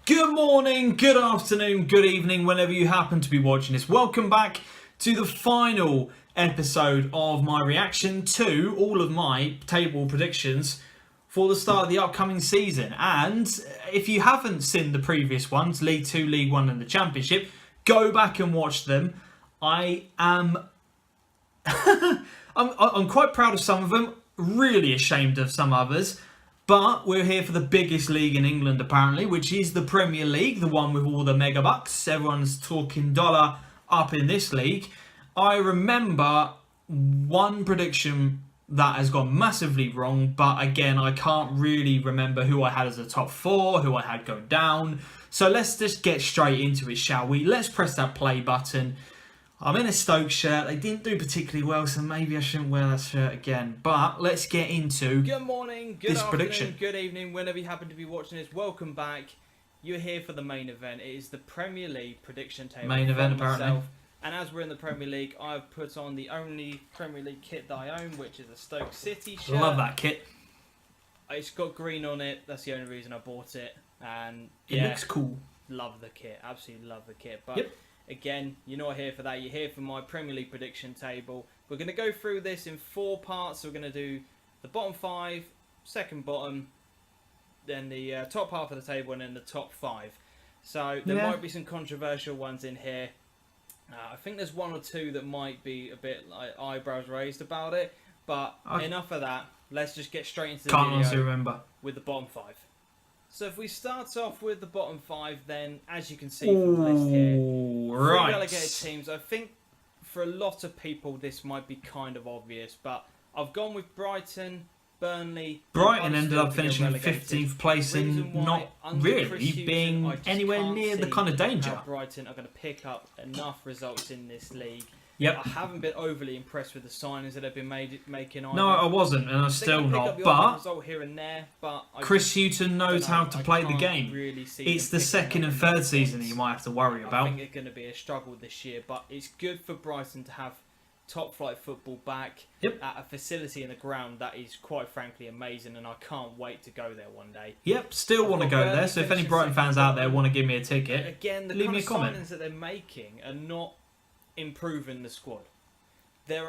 Good morning, good afternoon, good evening, whenever you happen to be watching this. Welcome back to the final episode of my reaction to all of my table predictions for the start of the upcoming season. And if you haven't seen the previous ones, League 2, League 1 and the Championship, go back and watch them. I am I'm quite proud of some of them, really ashamed of some others. But we're here for the biggest league in England, apparently, which is the Premier League, the one with all the mega bucks. Everyone's talking dollar up in this league. I remember one prediction that has gone massively wrong, but again, I can't really remember who I had as a top four, who I had go down. So let's just get straight into it, shall we? Let's press that play button. I'm in a Stoke shirt. They didn't do particularly well, so maybe I shouldn't wear that shirt again. But let's get into good morning, good this afternoon, prediction. Good evening, whenever you happen to be watching this. Welcome back. You're here for the main event. It is the Premier League prediction table. Main event, apparently. And as we're in the Premier League, I've put on the only Premier League kit that I own, which is a Stoke City shirt. Love that kit. It's got green on it. That's the only reason I bought it. And It looks cool. Love the kit. Absolutely love the kit. But yep. Again, you're not here for that. You're here for my Premier League prediction table. We're going to go through this in 4 parts. So we're going to do the bottom 5, second bottom, then the top half of the table, and then the top 5. So there might be some controversial ones in here. I think there's 1 or 2 that might be a bit like eyebrows raised about it. But enough of that. Let's just get straight into the Can't video honestly remember. with the bottom 5. So if we start off with the bottom 5, then as you can see from the list here, 3 relegated teams. I think for a lot of people this might be kind of obvious, but I've gone with Brighton, Burnley. Brighton ended up finishing 15th place and not really being anywhere near the kind of danger. Brighton are going to pick up enough results in this league. Yep. I haven't been overly impressed with the signings that have been making. Either. No, I wasn't, and I'm still not. But result here and there, but Chris Hughton knows how to play the game. Really it's the second and third season that you might have to worry about. I think it's going to be a struggle this year, but it's good for Brighton to have top flight football back at a facility in the ground that is quite frankly amazing, and I can't wait to go there one day. Yep, still want to go there. So if any Brighton fans out there want to give me a ticket, again, the leave kind me a of comment. signings that they're making are not improving the squad.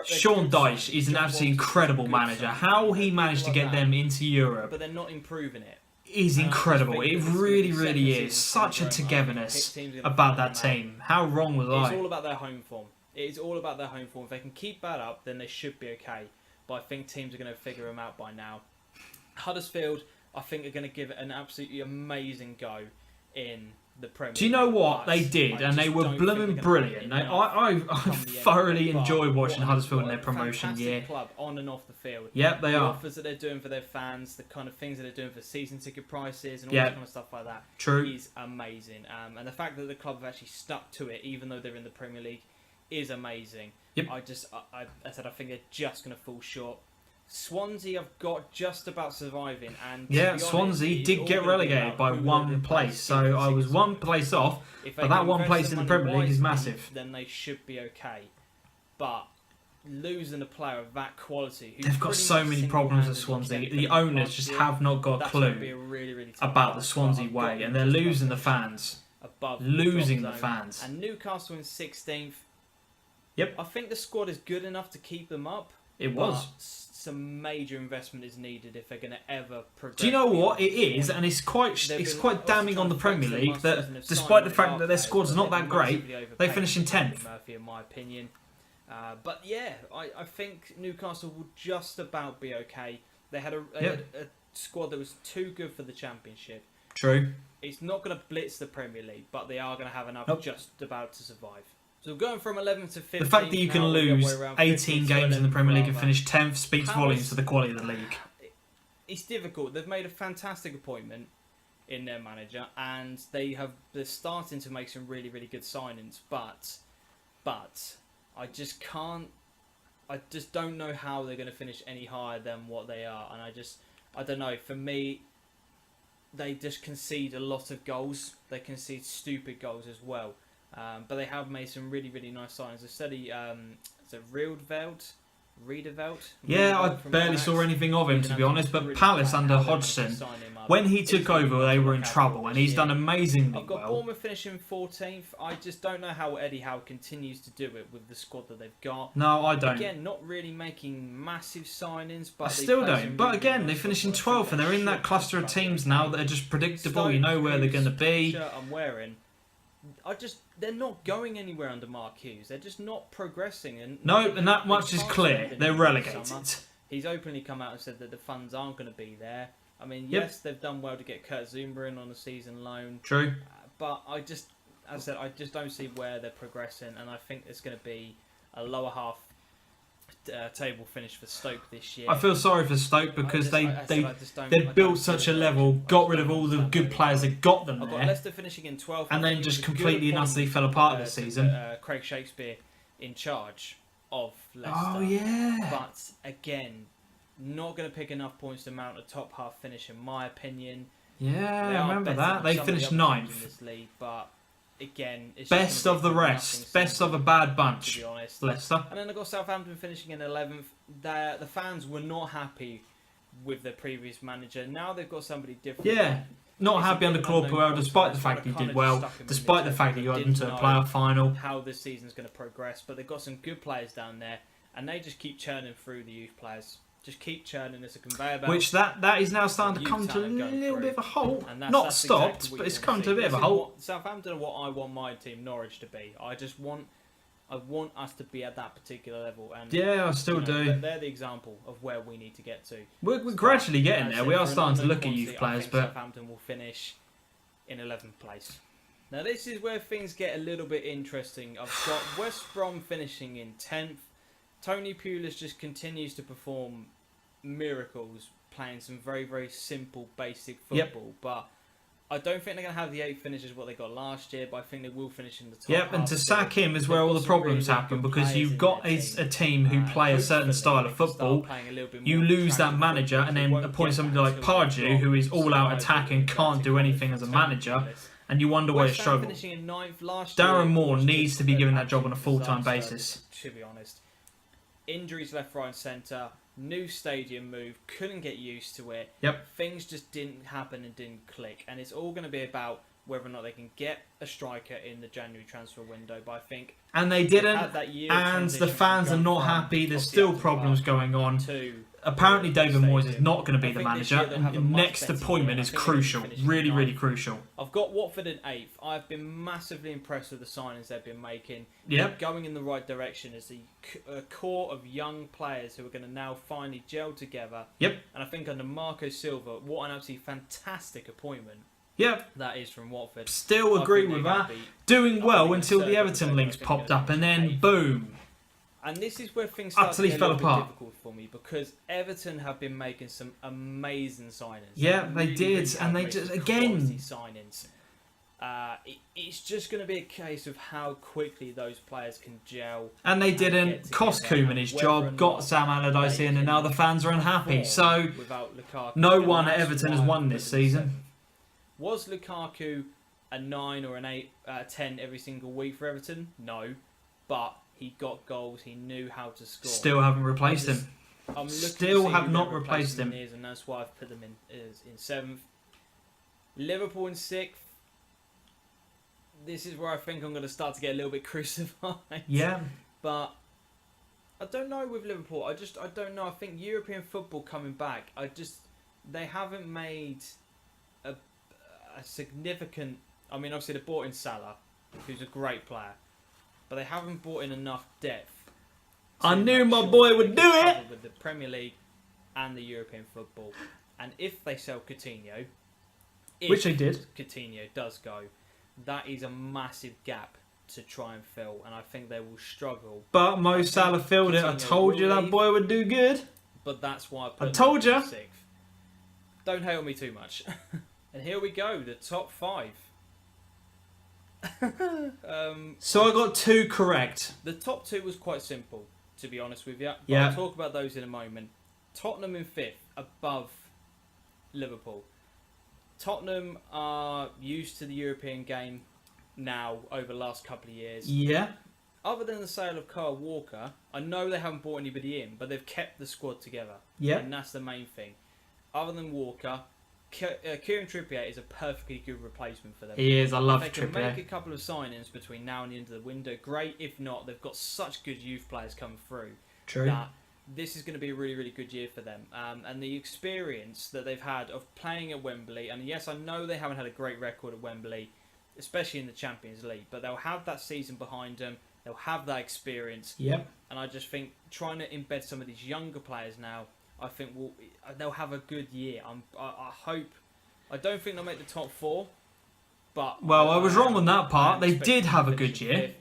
Sean Dyche is an absolutely incredible manager. How he managed to get them into Europe, but they're not improving it. Is incredible. It really, really is. Such a togetherness about that team. How wrong was I? It's all about their home form. It is all about their home form. If they can keep that up, then they should be okay. But I think teams are going to figure them out by now. Huddersfield, I think, are going to give it an absolutely amazing go in the Premier League. Do you know what they did? And they were blooming brilliant. I thoroughly enjoyed watching Huddersfield in their promotion year. Club on and off the field. Yep, they are. The offers that they're doing for their fans, the kind of things that they're doing for season ticket prices and all that kind of stuff like that. True. Is amazing. And the fact that the club have actually stuck to it, even though they're in the Premier League, is amazing. Yep. I said I think they're just going to fall short. Swansea have got just about surviving, and Swansea did get relegated by 1 place, so I was 1 place off. But that 1 place in the Premier League is massive. Then they should be okay. But losing a player of that quality, they've got so many problems at Swansea. The owners just have not got a clue about the Swansea way, and they're losing the fans. Losing the fans. And Newcastle in 16th. Yep. I think the squad is good enough to keep them up. It was. Some major investment is needed if they're going to ever progress. Do you know what it is? And it's quite damning on the Premier League that despite the fact that their squad's not that great, they finish in 10th. Murphy, in my opinion. But yeah, I think Newcastle will just about be okay. They had a squad that was too good for the Championship. True. It's not going to blitz the Premier League, but they are going to have enough just about to survive. So going from 11th to 15th. The fact that you can lose 18 games in the Premier League and finish 10th speaks volumes to the quality of the league. It's difficult. They've made a fantastic appointment in their manager, and they're starting to make some really, really good signings. But I just don't know how they're going to finish any higher than what they are, and I don't know. For me, they just concede a lot of goals. They concede stupid goals as well. But they have made some really, really nice signings. I said Rieldveld Riedewald. Yeah, I from barely Ajax. saw anything of him, to be honest. But Really Palace bad under how they're managed to Hodgson, sign him up. when he took It's really over, good they to were look in out trouble, for and this he's year. done amazingly I've got well. Bournemouth finishing 14th. I just don't know how Eddie Howe continues to do it with the squad that they've got. No, I don't. Again, not really making massive signings, but I they still play don't. some But really again, nice they finish in football. I 12th, think and they're in that that cluster of should teams be now okay. that are just predictable. Stoke, You know where they're going to whose be. shirt I'm wearing. They're not going anywhere under Mark Hughes. They're just not progressing. And No, and that much is clear. They're relegated. He's openly come out and said that the funds aren't going to be there. I mean, Yep. yes, they've done well to get Kurt Zuma in on a season loan, True. but as I said, I just don't see where they're progressing, and I think it's going to be a lower half table finish for Stoke this year. I feel sorry for Stoke because I they don't built see such the a level, direction. got I rid of don't all the understand good where players they're that got them I've got there, Leicester finishing in 12th, and I then think just it was a good completely and utterly appointment fell to apart put, this to season. put, Craig Shakespeare in charge of Leicester. Oh yeah. But again, not going to pick enough points to mount a top half finish, in my opinion. Yeah, They I are remember better that. than They some of the finished other teams in ninth. this league, but again, it's just Best gonna of be the a rest. nothing Best season, of a bad to bunch. be honest. Leicester. And then I got Southampton finishing in 11th. The fans were not happy with their previous manager. Now they've got somebody different. Yeah. Not It's happy a under bit of Claude unknown Puel, quantity. despite the That's fact what he I kinda did just well, stuck him in despite the mid-table. fact that he got They into a didn't playoff know final. how this season's going to progress, but they've got some good players down there, and they just keep churning through the youth players. Just keep churning. It's a conveyor belt. Which that is now starting to Youth come to a talent going little through. bit of a halt. And Not that's stopped, exactly what but you it's wanna come to see. a bit of a This is halt. Southampton are what I want my team Norwich to be. I want us to be at that particular level. And Yeah, I still do. They're the example of where we need to get to. We're gradually getting As I there. said, We are for an starting to unknown look at youth quantity, I players, think but Southampton will finish in 11th place. Now this is where things get a little bit interesting. I've got West Brom finishing in 10th. Tony Pulis just continues to perform miracles, playing some very, very simple, basic football. But I don't think they're going to have the 8th finish as what they got last year, but I think they will finish in the top yep, and half to still. sack him is They've where all got the some problems really, really happen good because players you've in got their a team who play a certain Hopefully style they of can start football. playing a little bit You more lose that attractive manager football. and They then won't appoint get somebody that like until they've Pardew, got who is all out some attack guys and who can't do are anything as a Tony manager, Pulis. and you wonder why he West Ham struggle. finishing in 9th last year. Darren Moore was needs just to be an given that job on a absolute full-time disaster, basis. to be honest. Injuries left, right and centre. New stadium move. Couldn't get used to it. Yep. Things just didn't happen and didn't click. And it's all going to be about whether or not they can get a striker in the January transfer window. But I think And they they've didn't, had that year of and transition the from fans are going not from happy. There's obviously still Upton problems Park going on. to Apparently, David Moyes is stadium. not going to be I the think this manager, year they'll have a and much next better appointment year. is I think they'll be crucial. finishing Really, ninth. really crucial. I've got Watford in 8th. I've been massively impressed with the signings they've been making. Yep. They're going in the right direction as a core of young players who are going to now finally gel together. Yep. And I think under Marco Silva, what an absolutely fantastic appointment Yep. that is from Watford. Still I agree think with they're gonna that. be- Doing I well think until they're the third, Everton but links I think popped they're up, and gonna then finish eighth. boom. And this is where things start Utterly to get a fell little bit apart. difficult for me because Everton have been making some amazing signings. Yeah, they Really, did, really and have they made just some again. quality signings. It's just going to be a case of how quickly those players can gel. And they get didn't cost together, Koeman his whether or job, got not Sam Allardyce they in, and now the fans are unhappy. perform So without Lukaku. no And one at that's Everton why has I won put this them in season. seventh. Was Lukaku a 9 or an 8 10 every single week for Everton? No. But he got goals, he knew how to score. Still haven't replaced I him. I'm looking Still to see have who not their replaced him. replacement is, and that's why I've put them in 7th. Liverpool in 6th. This is where I think I'm going to start to get a little bit crucified. Yeah. But I don't know with Liverpool. I don't know. I think European football coming back. They haven't made a significant. I mean, obviously they bought in Salah, who's a great player, but they haven't bought in enough depth. I to knew make my sure boy that would they do can it. cover with the Premier League and the European football. And if they sell Coutinho, Which they did. Coutinho does go, that is a massive gap to try and fill, and I think they will struggle. But Mo Salah filled it. I Coutinho told you will that leave. boy would do good. But that's why I put I them told in ya. 6th. Don't hate on me too much. And here we go, the top 5. So I got 2 correct. The top 2 was quite simple, to be honest with you. But Yeah. I'll talk about those in a moment. Tottenham in 5th, above Liverpool. Tottenham are used to the European game now over the last couple of years. Yeah. other than the sale of Kyle Walker, I know they haven't brought anybody in, but they've kept the squad together. Yeah. And that's the main thing. Other than Walker, Kieran Trippier is a perfectly good replacement for them. He is. I love If they can Trippier. make a couple of signings between now and the end of the window, great. If not, they've got such good youth players coming through True. that this is going to be a really, really good year for them. And the experience that they've had of playing at Wembley, and yes, I know they haven't had a great record at Wembley, especially in the Champions League, but they'll have that season behind them. They'll have that experience. Yep. And I just think trying to embed some of these younger players now, I think they'll have a good year. I hope. I don't think they'll make the top 4, but Well, I was wrong on that part. I'm They expecting did have a them to good finish year. fifth.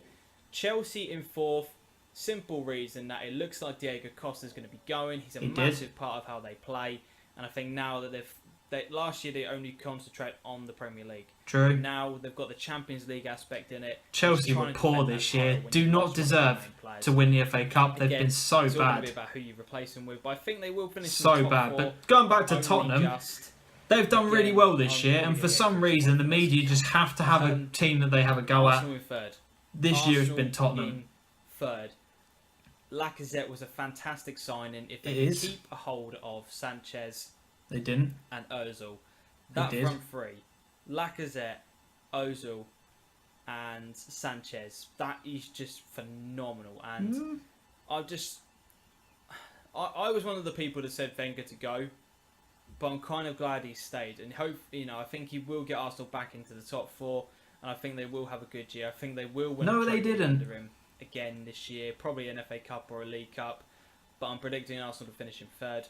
Chelsea in 4th. Simple reason that it looks like Diego Costa's going to be going. He's a He did. massive part of how they play, and I think now that last year they only concentrate on the Premier League. True. Now they've got the Champions League aspect in it. Chelsea Just were trying to poor defend this that year. title when Do you've not lost one of the deserve main players. to win the FA Cup. They've Again, been so it's all going to be bad. about who you replace them with, but I think they will finish in So the top bad. 4. But going back to Only Tottenham, just- they've done really Again, well this I'm year, and probably for gonna some get reason, the Tottenham media this just have to have a team that they have a go at. Arsenal in 3rd. This year has been Arsenal Tottenham. in 3rd. Lacazette was a fantastic signing. If they It can is. keep a hold of Sanchez They didn't. and Ozil, that did. front three, Lacazette, Ozil, and Sanchez, that is just phenomenal. And I was one of the people that said Wenger to go, but I'm kind of glad he stayed, and I think he will get Arsenal back into the top 4, and I think they will have a good year. I think they will win. No, a they trophy didn't. under him again this year, probably an FA Cup or a League Cup, but I'm predicting Arsenal to finish in 3rd.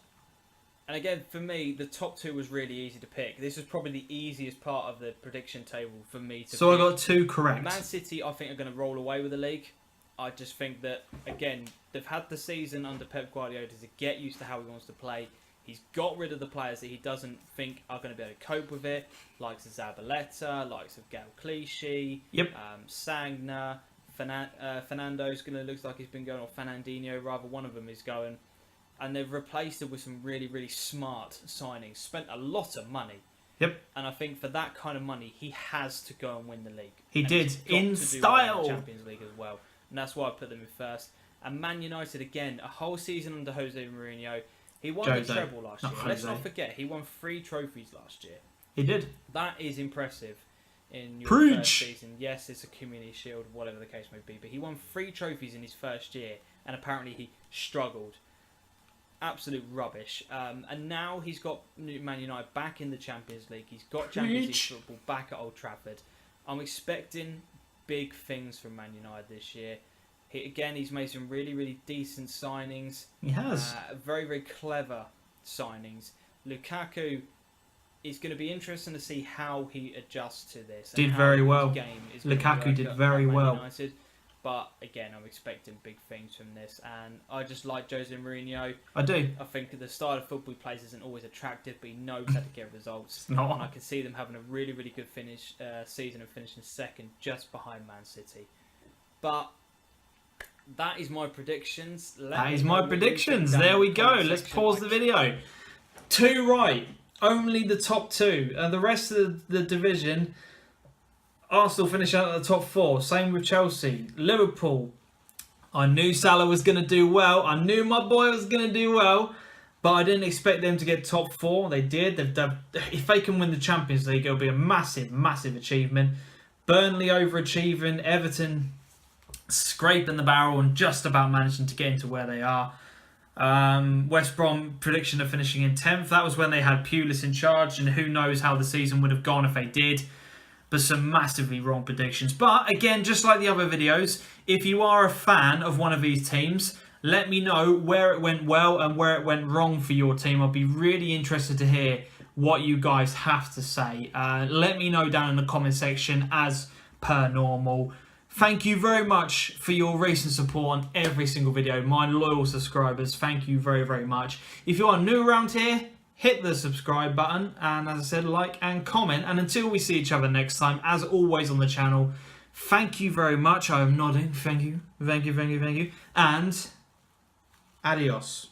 And again, for me, the top 2 was really easy to pick. This was probably the easiest part of the prediction table for me to So I pick. got 2 correct. Man City, I think, are going to roll away with the league. I just think that, again, they've had the season under Pep Guardiola to get used to how he wants to play. He's got rid of the players that he doesn't think are going to be able to cope with it, likes of Zabaleta, likes of Gal Clichy, Yep. Sagna, Fernando's going to looks like he's been going, or Fernandinho, rather, one of them is going. And they've replaced it with some really, really smart signings. Spent a lot of money. Yep. And I think for that kind of money, he has to go and win the league. He And did, he's got in to do well in style. the Champions League as well. And that's why I put them in 1st. And Man United, again, a whole season under Jose Mourinho. He won Jose, the treble last year. not Let's Jose. not forget, he won 3 trophies last year. He did. That is impressive in your Preach. first season. Yes, it's a community shield, whatever the case may be. But he won 3 trophies in his first year. And apparently he struggled. Absolute rubbish. And now he's got Man United back in the Champions League. He's got Champions League Preach. football back at Old Trafford. I'm expecting big things from Man United this year. He's made some really, really decent signings. He has. Very, very clever signings. Lukaku is going to be interesting to see how he adjusts to this. and Did how very his well. game is going to Lukaku work did at very Man well. United. But again, I'm expecting big things from this, and I just like Jose Mourinho. I do. I think the style of football he plays isn't always attractive, but he knows how to get results. It's not. And I can see them having a really, really good season and finishing 2nd, just behind Man City. But that is my predictions. That is my predictions. There we go. Let's pause the video. 2 right. Only the top 2. The rest of the division, Arsenal finish out at the top 4. Same with Chelsea. Liverpool. I knew Salah was going to do well. I knew my boy was going to do well. But I didn't expect them to get top 4. They did. If they can win the Champions League, it'll be a massive, massive achievement. Burnley overachieving. Everton scraping the barrel and just about managing to get into where they are. West Brom prediction of finishing in 10th. That was when they had Pulis in charge, and who knows how the season would have gone if they did. But some massively wrong predictions. But again, just like the other videos, if you are a fan of one of these teams, let me know where it went well and where it went wrong for your team. I'll be really interested to hear what you guys have to say. Let me know down in the comment section as per normal. Thank you very much for your recent support on every single video. My loyal subscribers, thank you very, very much. If you are new around here, hit the subscribe button. And as I said, like and comment. And until we see each other next time, as always on the channel, thank you very much. I am nodding. Thank you. Thank you, thank you, thank you. And adios.